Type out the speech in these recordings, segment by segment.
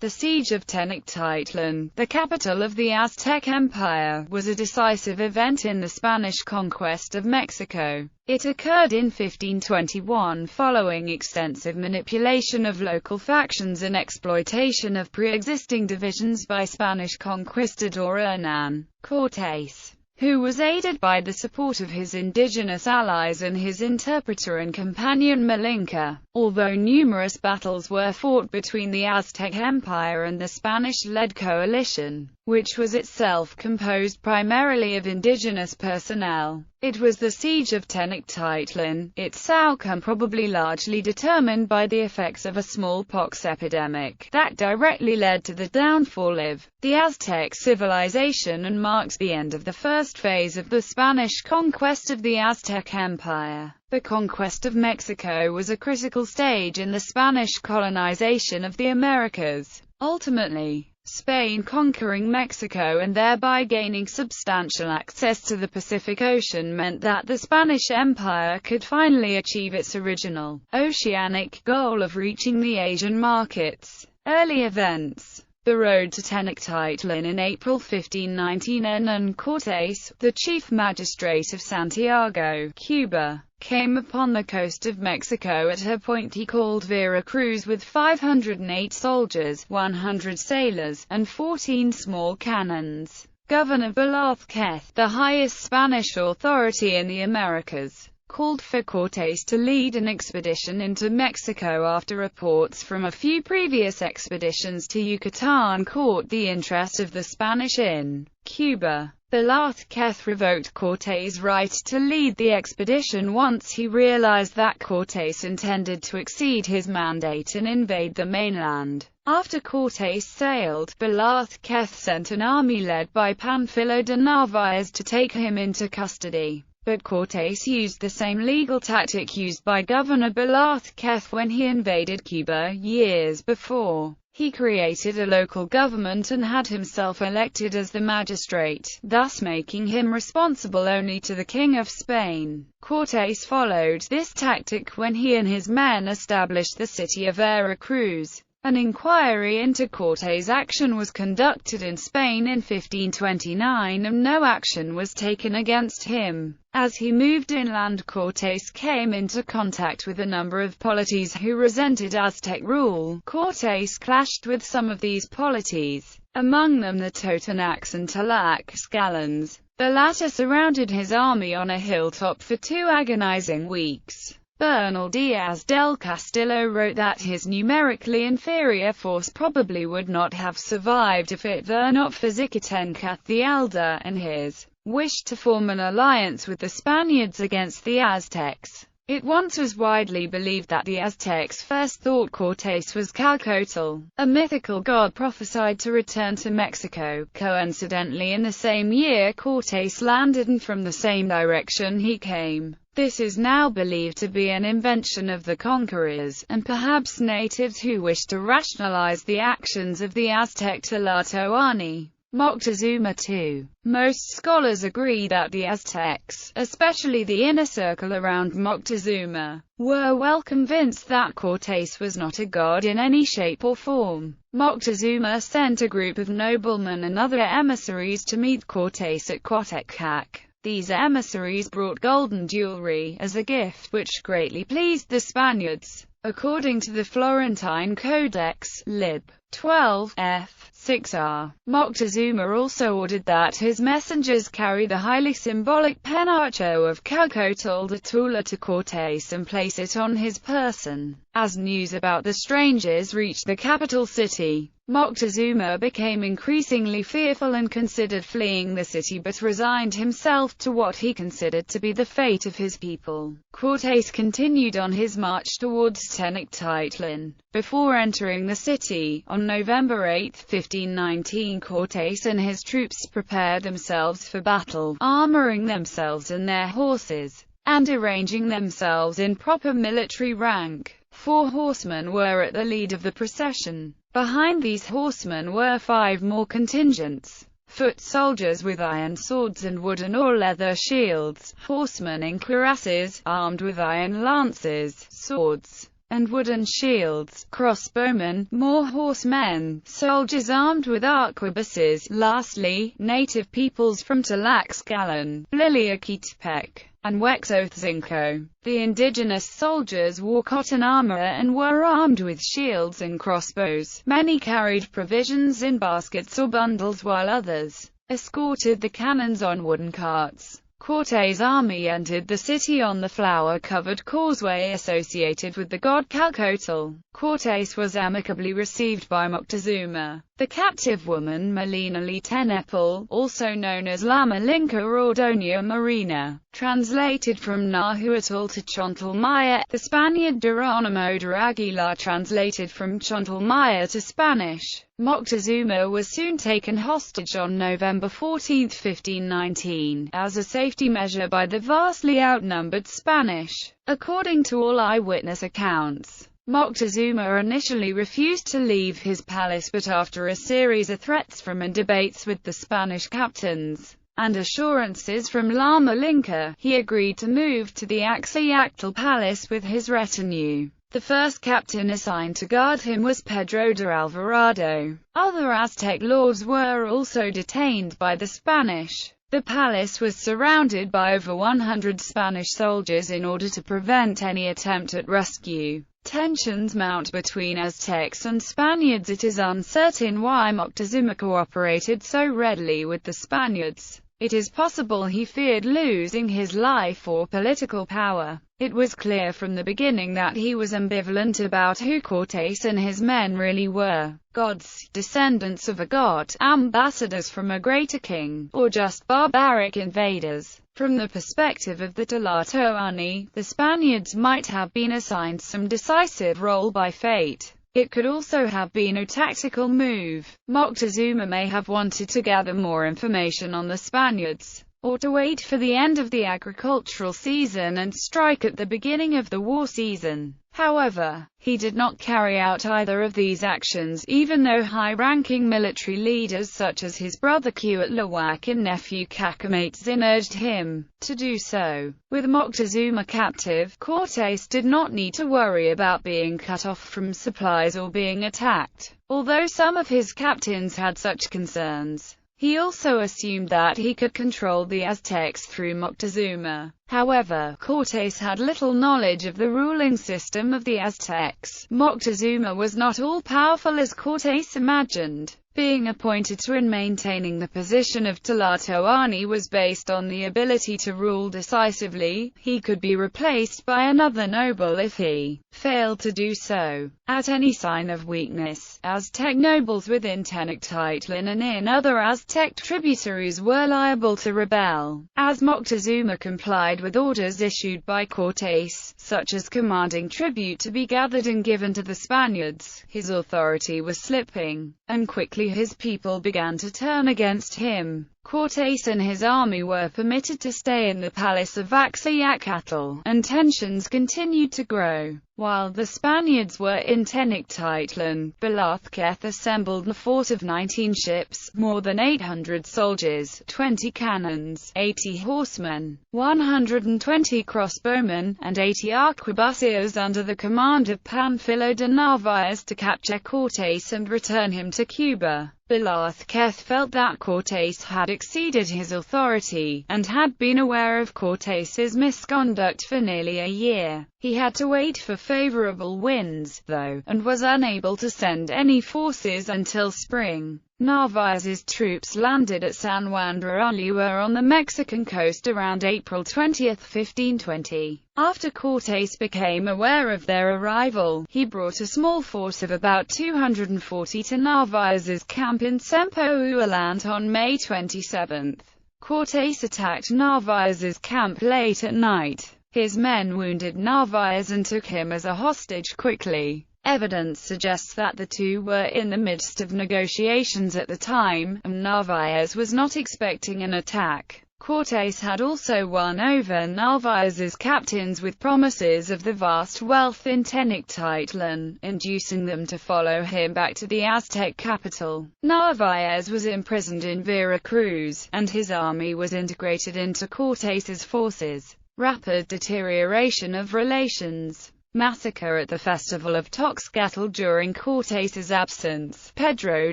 The siege of Tenochtitlan, the capital of the Aztec Empire, was a decisive event in the Spanish conquest of Mexico. It occurred in 1521 following extensive manipulation of local factions and exploitation of pre-existing divisions by Spanish conquistador Hernán Cortés, who was aided by the support of his indigenous allies and his interpreter and companion Malinka. Although numerous battles were fought between the Aztec Empire and the Spanish-led coalition, which was itself composed primarily of indigenous personnel, it was the siege of Tenochtitlan, its outcome probably largely determined by the effects of a smallpox epidemic, that directly led to the downfall of the Aztec civilization and marked the end of the first phase of the Spanish conquest of the Aztec Empire. The conquest of Mexico was a critical stage in the Spanish colonization of the Americas. Ultimately, Spain conquering Mexico and thereby gaining substantial access to the Pacific Ocean meant that the Spanish Empire could finally achieve its original, oceanic, goal of reaching the Asian markets. Early events. The road to Tenochtitlan in April 1519. Hernán Cortés, the chief magistrate of Santiago, Cuba, came upon the coast of Mexico at a point he called Veracruz with 508 soldiers, 100 sailors, and 14 small cannons. Governor Velázquez, the highest Spanish authority in the Americas, called for Cortés to lead an expedition into Mexico after reports from a few previous expeditions to Yucatan caught the interest of the Spanish in Cuba. Velázquez revoked Cortés' right to lead the expedition once he realized that Cortés intended to exceed his mandate and invade the mainland. After Cortés sailed, Velázquez sent an army led by Pánfilo de Narváez to take him into custody. But Cortés used the same legal tactic used by Governor Velázquez when he invaded Cuba years before. He created a local government and had himself elected as the magistrate, thus making him responsible only to the King of Spain. Cortés followed this tactic when he and his men established the city of Veracruz. An inquiry into Cortés' action was conducted in Spain in 1529 and no action was taken against him. As he moved inland, Cortés came into contact with a number of polities who resented Aztec rule. Cortés clashed with some of these polities, among them the Totonacs and Tlaxcalans. The latter surrounded his army on a hilltop for 2 agonizing weeks. Bernal Díaz del Castillo wrote that his numerically inferior force probably would not have survived if it were not for Xicotenca the Elder and his wish to form an alliance with the Spaniards against the Aztecs. It once was widely believed that the Aztecs first thought Cortés was Calcotl, a mythical god prophesied to return to Mexico. Coincidentally, in the same year Cortés landed, and from the same direction he came. This is now believed to be an invention of the conquerors, and perhaps natives who wished to rationalize the actions of the Aztec Tlatoani. Moctezuma II. Most scholars agree that the Aztecs, especially the inner circle around Moctezuma, were well convinced that Cortés was not a god in any shape or form. Moctezuma sent a group of noblemen and other emissaries to meet Cortés at Coatzacoalcos. These emissaries brought golden jewelry as a gift, which greatly pleased the Spaniards. According to the Florentine Codex, lib. 12, f. 6r, Moctezuma also ordered that his messengers carry the highly symbolic penacho of Calcotl de Tula to Cortés and place it on his person. As news about the strangers reached the capital city, Moctezuma became increasingly fearful and considered fleeing the city, but resigned himself to what he considered to be the fate of his people. Cortés continued on his march towards Tenochtitlan. Before entering the city, on November 8, 1519, Cortés and his troops prepared themselves for battle, armoring themselves and their horses, and arranging themselves in proper military rank. 4 horsemen were at the lead of the procession. Behind these horsemen were 5 more contingents. Foot soldiers with iron swords and wooden or leather shields, horsemen in cuirasses, armed with iron lances, swords, and wooden shields, crossbowmen, more horsemen, soldiers armed with arquebuses. Lastly, native peoples from Tlaxcalan, Liliaquitepec, and Huexotzinco. The indigenous soldiers wore cotton armor and were armed with shields and crossbows. Many carried provisions in baskets or bundles, while others escorted the cannons on wooden carts. Cortés' army entered the city on the flower-covered causeway associated with the god Calcotl. Cortés was amicably received by Moctezuma. The captive woman Melina Tenepal, also known as La Malinka or Doña Marina, translated from Nahuatl to Chontal Maya. The Spaniard Geronimo de Aguilar translated from Chontal Maya to Spanish. Moctezuma was soon taken hostage on November 14, 1519, as a safety measure by the vastly outnumbered Spanish. According to all eyewitness accounts, Moctezuma initially refused to leave his palace, but after a series of threats from and debates with the Spanish captains, and assurances from La Malinka, he agreed to move to the Axayactl palace with his retinue. The first captain assigned to guard him was Pedro de Alvarado. Other Aztec lords were also detained by the Spanish. The palace was surrounded by over 100 Spanish soldiers in order to prevent any attempt at rescue. Tensions mount between Aztecs and Spaniards. It is uncertain why Moctezuma cooperated so readily with the Spaniards. It is possible he feared losing his life or political power. It was clear from the beginning that he was ambivalent about who Cortés and his men really were: gods, descendants of a god, ambassadors from a greater king, or just barbaric invaders. From the perspective of the Tlatoani, the Spaniards might have been assigned some decisive role by fate. It could also have been a tactical move. Moctezuma may have wanted to gather more information on the Spaniards, or to wait for the end of the agricultural season and strike at the beginning of the war season. However, he did not carry out either of these actions, even though high-ranking military leaders such as his brother Cuitlahuac and nephew Cacamatzin urged him to do so. With Moctezuma captive, Cortés did not need to worry about being cut off from supplies or being attacked, although some of his captains had such concerns. He also assumed that he could control the Aztecs through Moctezuma. However, Cortés had little knowledge of the ruling system of the Aztecs. Moctezuma was not all-powerful as Cortés imagined. Being appointed to and maintaining the position of Tlatoani was based on the ability to rule decisively. He could be replaced by another noble if he failed to do so. At any sign of weakness, Aztec nobles within Tenochtitlan and in other Aztec tributaries were liable to rebel. As Moctezuma complied with orders issued by Cortés, such as commanding tribute to be gathered and given to the Spaniards, his authority was slipping, and quickly his people began to turn against him. Cortés and his army were permitted to stay in the palace of Axayacatl, and tensions continued to grow. While the Spaniards were in Tenochtitlan, Velázquez assembled a fort of 19 ships, more than 800 soldiers, 20 cannons, 80 horsemen, 120 crossbowmen, and 80 arquebusiers under the command of Panfilo de Narvaez to capture Cortés and return him to Cuba. Velázquez felt that Cortés had exceeded his authority, and had been aware of Cortés's misconduct for nearly a year. He had to wait for favorable winds, though, and was unable to send any forces until spring. Narvaez's troops landed at San Juan de Ulúa on the Mexican coast around April 20, 1520. After Cortés became aware of their arrival, he brought a small force of about 240 to Narvaez's camp in Sempohualant on May 27. Cortés attacked Narvaez's camp late at night. His men wounded Narvaez and took him as a hostage quickly. Evidence suggests that the two were in the midst of negotiations at the time, and Narvaez was not expecting an attack. Cortés had also won over Narvaez's captains with promises of the vast wealth in Tenochtitlan, inducing them to follow him back to the Aztec capital. Narvaez was imprisoned in Veracruz, and his army was integrated into Cortés's forces. Rapid deterioration of relations. Massacre at the Festival of Tenochtitlan. During Cortés's absence, Pedro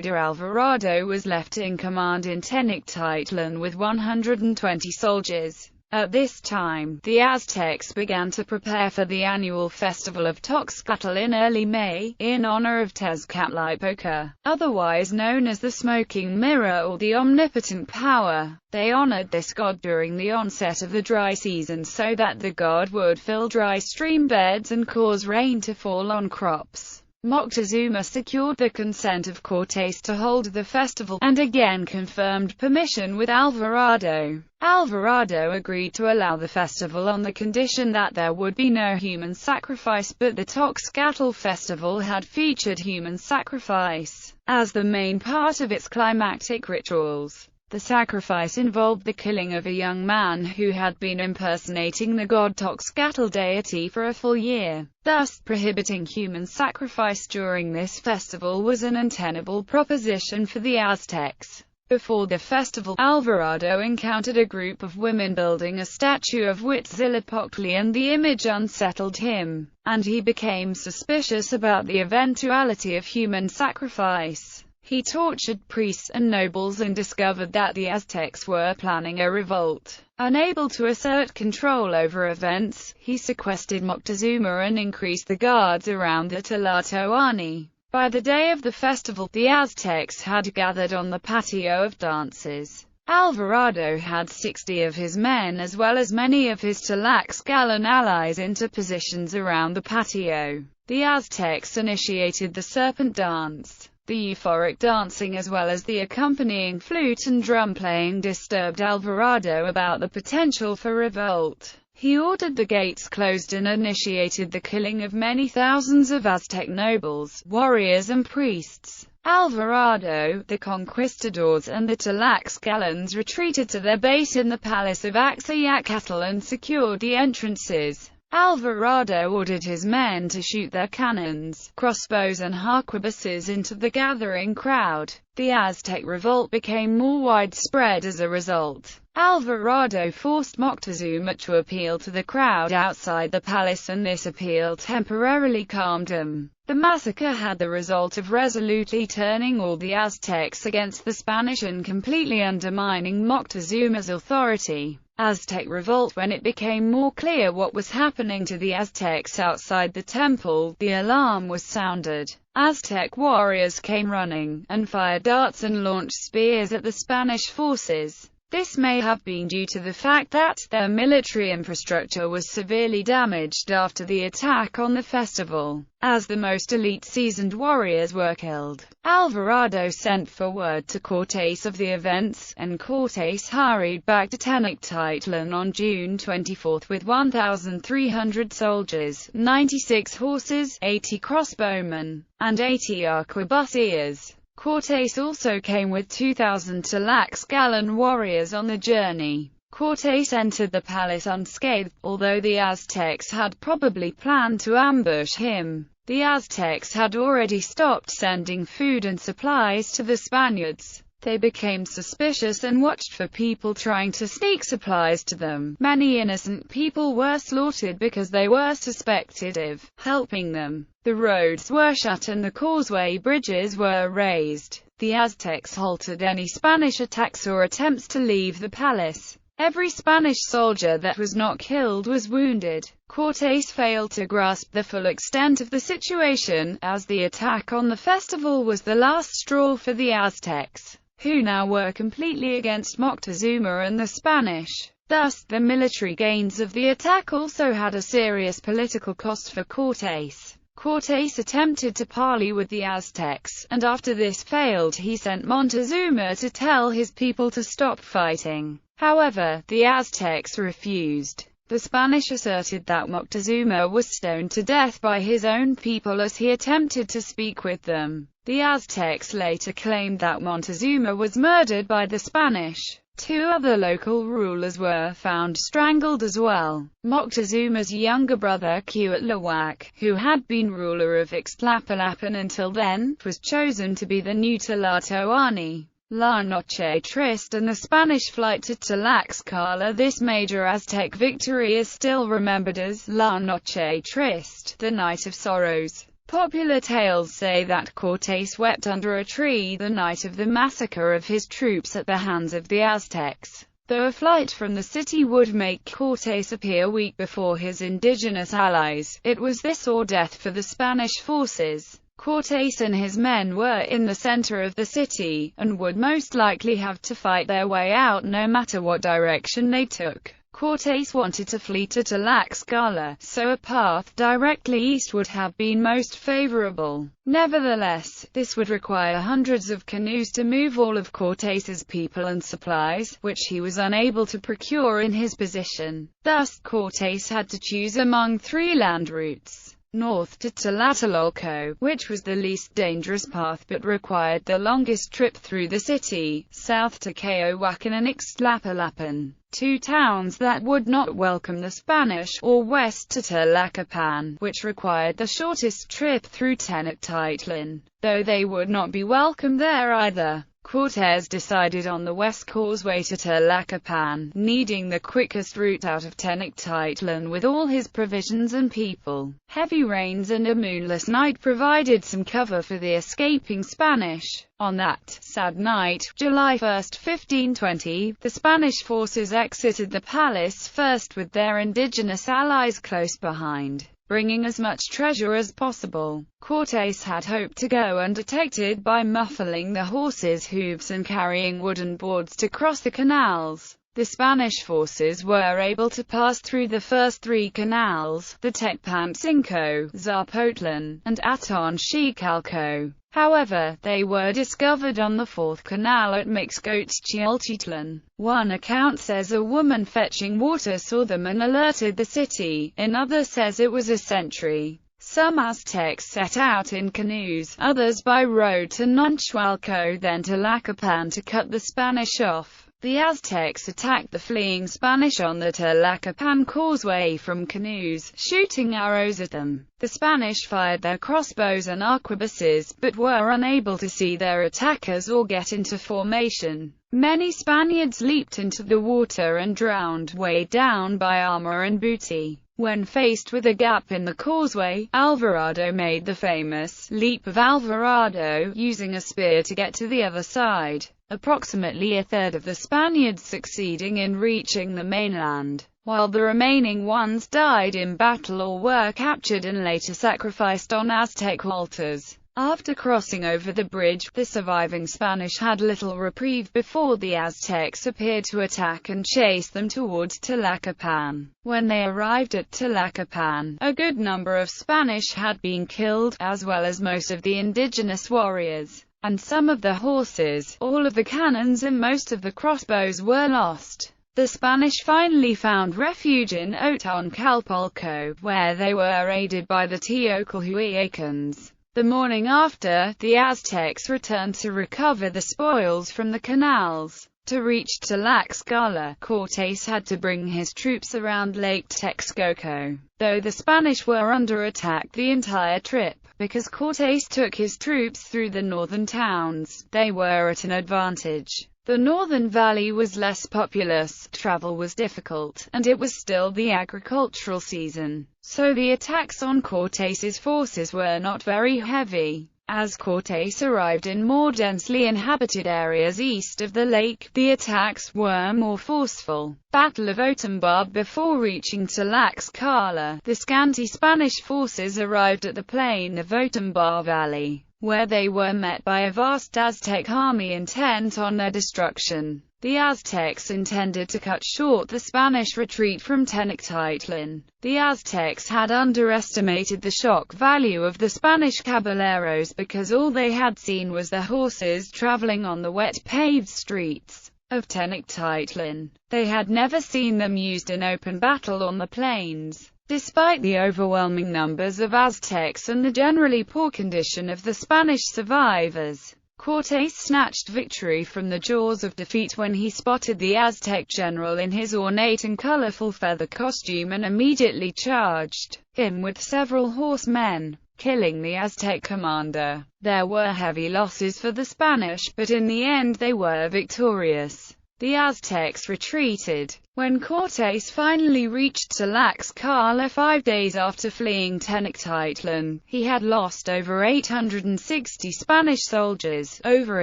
de Alvarado was left in command in Tenochtitlan with 120 soldiers. At this time, the Aztecs began to prepare for the annual Festival of Tenochtitlan in early May, in honor of Tezcatlipoca, otherwise known as the Smoking Mirror or the Omnipotent Power. They honored this god during the onset of the dry season so that the god would fill dry stream beds and cause rain to fall on crops. Moctezuma secured the consent of Cortés to hold the festival, and again confirmed permission with Alvarado. Alvarado agreed to allow the festival on the condition that there would be no human sacrifice, but the Tenochtitlan festival had featured human sacrifice as the main part of its climactic rituals. The sacrifice involved the killing of a young man who had been impersonating the god Tenochtitlan deity for a full year. Thus, prohibiting human sacrifice during this festival was an untenable proposition for the Aztecs. Before the festival, Alvarado encountered a group of women building a statue of Huitzilopochtli, and the image unsettled him, and he became suspicious about the eventuality of human sacrifice. He tortured priests and nobles and discovered that the Aztecs were planning a revolt. Unable to assert control over events, he sequestered Moctezuma and increased the guards around the Tlatoani. By the day of the festival, the Aztecs had gathered on the patio of dances. Alvarado had 60 of his men as well as many of his Tlaxcalan allies into positions around the patio. The Aztecs initiated the Serpent Dance. The euphoric dancing as well as the accompanying flute and drum playing disturbed Alvarado about the potential for revolt. He ordered the gates closed and initiated the killing of many thousands of Aztec nobles, warriors and priests. Alvarado, the conquistadors and the Tlaxcalans retreated to their base in the palace of Axayacatl and secured the entrances. Alvarado ordered his men to shoot their cannons, crossbows and harquebuses into the gathering crowd. The Aztec revolt became more widespread as a result. Alvarado forced Moctezuma to appeal to the crowd outside the palace, and this appeal temporarily calmed them. The massacre had the result of resolutely turning all the Aztecs against the Spanish and completely undermining Moctezuma's authority. Aztec revolt. When it became more clear what was happening to the Aztecs outside the temple, the alarm was sounded. Aztec warriors came running, and fired darts and launched spears at the Spanish forces. This may have been due to the fact that their military infrastructure was severely damaged after the attack on the festival, as the most elite seasoned warriors were killed. Alvarado sent for word to Cortés of the events, and Cortés hurried back to Tenochtitlan on June 24 with 1,300 soldiers, 96 horses, 80 crossbowmen, and 80 arquebusiers. Cortés also came with 2,000 Tlaxcalan warriors on the journey. Cortés entered the palace unscathed, although the Aztecs had probably planned to ambush him. The Aztecs had already stopped sending food and supplies to the Spaniards. They became suspicious and watched for people trying to sneak supplies to them. Many innocent people were slaughtered because they were suspected of helping them. The roads were shut and the causeway bridges were raised. The Aztecs halted any Spanish attacks or attempts to leave the palace. Every Spanish soldier that was not killed was wounded. Cortés failed to grasp the full extent of the situation, as the attack on the festival was the last straw for the Aztecs, who now were completely against Moctezuma and the Spanish. Thus, the military gains of the attack also had a serious political cost for Cortés. Cortés attempted to parley with the Aztecs, and after this failed he sent Montezuma to tell his people to stop fighting. However, the Aztecs refused. The Spanish asserted that Moctezuma was stoned to death by his own people as he attempted to speak with them. The Aztecs later claimed that Montezuma was murdered by the Spanish. 2 other local rulers were found strangled as well. Moctezuma's younger brother Cuitlahuac, who had been ruler of Ixtlapilapan until then, was chosen to be the new Tlatoani. La Noche Triste and the Spanish flight to Tlaxcala. This major Aztec victory is still remembered as La Noche Triste, the Night of Sorrows. Popular tales say that Cortés wept under a tree the night of the massacre of his troops at the hands of the Aztecs. Though a flight from the city would make Cortés appear weak before his indigenous allies, it was this or death for the Spanish forces. Cortés and his men were in the center of the city, and would most likely have to fight their way out no matter what direction they took. Cortés wanted to flee to Tlaxcala, so a path directly east would have been most favorable. Nevertheless, this would require hundreds of canoes to move all of Cortés's people and supplies, which he was unable to procure in his position. Thus, Cortés had to choose among three land routes. North to Tlatelolco, which was the least dangerous path but required the longest trip through the city, south to Cayohuacan and Ixtlapan, two towns that would not welcome the Spanish, or west to Tlacopan, which required the shortest trip through Tenochtitlan, though they would not be welcome there either. Cortés decided on the west causeway to Tlacopan, needing the quickest route out of Tenochtitlan with all his provisions and people. Heavy rains and a moonless night provided some cover for the escaping Spanish. On that sad night, July 1, 1520, the Spanish forces exited the palace first with their indigenous allies close behind, bringing as much treasure as possible. Cortés had hoped to go undetected by muffling the horses' hooves and carrying wooden boards to cross the canals. The Spanish forces were able to pass through the first three canals, the Tecpancinco, Zapotlan, and Atonchicalco. However, they were discovered on the fourth canal at Mixcoatl. One account says a woman fetching water saw them and alerted the city, another says it was a sentry. Some Aztecs set out in canoes, others by road to Nonchualco then to Tlacopan to cut the Spanish off. The Aztecs attacked the fleeing Spanish on the Tlacopan causeway from canoes, shooting arrows at them. The Spanish fired their crossbows and arquebuses, but were unable to see their attackers or get into formation. Many Spaniards leaped into the water and drowned, weighed down by armor and booty. When faced with a gap in the causeway, Alvarado made the famous Leap of Alvarado, using a spear to get to the other side. Approximately a third of the Spaniards succeeding in reaching the mainland, while the remaining ones died in battle or were captured and later sacrificed on Aztec altars. After crossing over the bridge, the surviving Spanish had little reprieve before the Aztecs appeared to attack and chase them towards Tlacopan. When they arrived at Tlacopan, a good number of Spanish had been killed, as well as most of the indigenous warriors, and some of the horses. All of the cannons and most of the crossbows were lost. The Spanish finally found refuge in Otoncalpolco, where they were aided by the Teocalhuacans. The morning after, the Aztecs returned to recover the spoils from the canals. To reach Tlaxcala, Cortés had to bring his troops around Lake Texcoco, though the Spanish were under attack the entire trip. Because Cortés took his troops through the northern towns, they were at an advantage. The northern valley was less populous, travel was difficult, and it was still the agricultural season, so the attacks on Cortés's forces were not very heavy. As Cortés arrived in more densely inhabited areas east of the lake, the attacks were more forceful. Battle of Otumbab. Before reaching Tlaxcala, the scanty Spanish forces arrived at the plain of Otumbab Valley, where they were met by a vast Aztec army intent on their destruction. The Aztecs intended to cut short the Spanish retreat from Tenochtitlan. The Aztecs had underestimated the shock value of the Spanish caballeros because all they had seen was the horses traveling on the wet paved streets of Tenochtitlan. They had never seen them used in open battle on the plains. Despite the overwhelming numbers of Aztecs and the generally poor condition of the Spanish survivors, Cortés snatched victory from the jaws of defeat when he spotted the Aztec general in his ornate and colorful feather costume and immediately charged him with several horsemen. killing the Aztec commander. There were heavy losses for the Spanish, but in the end they were victorious. The Aztecs retreated. When Cortés finally reached Tlaxcala 5 days after fleeing Tenochtitlan, he had lost over 860 Spanish soldiers, over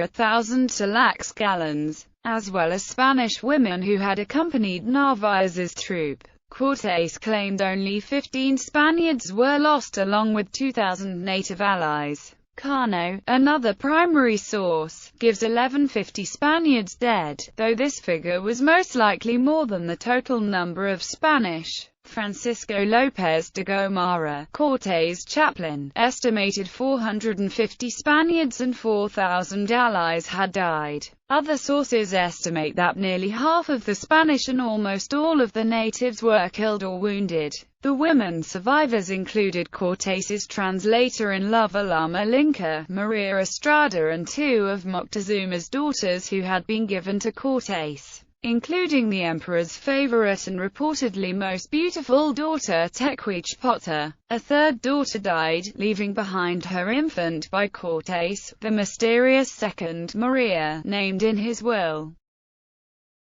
1,000 Tlaxcalans, as well as Spanish women who had accompanied Narvaez's troop. Cortés claimed only 15 Spaniards were lost along with 2,000 native allies. Cano, another primary source, gives 1150 Spaniards dead, though this figure was most likely more than the total number of Spanish. Francisco López de Gomara, Cortés' chaplain, estimated 450 Spaniards and 4,000 allies had died. Other sources estimate that nearly half of the Spanish and almost all of the natives were killed or wounded. The women survivors included Cortés's translator in Lava-Lama Linka, Maria Estrada, and 2 of Moctezuma's daughters who had been given to Cortés, including the emperor's favorite and reportedly most beautiful daughter Tecuichpochtli. A third daughter died, leaving behind her infant by Cortés, the mysterious second Maria, named in his will.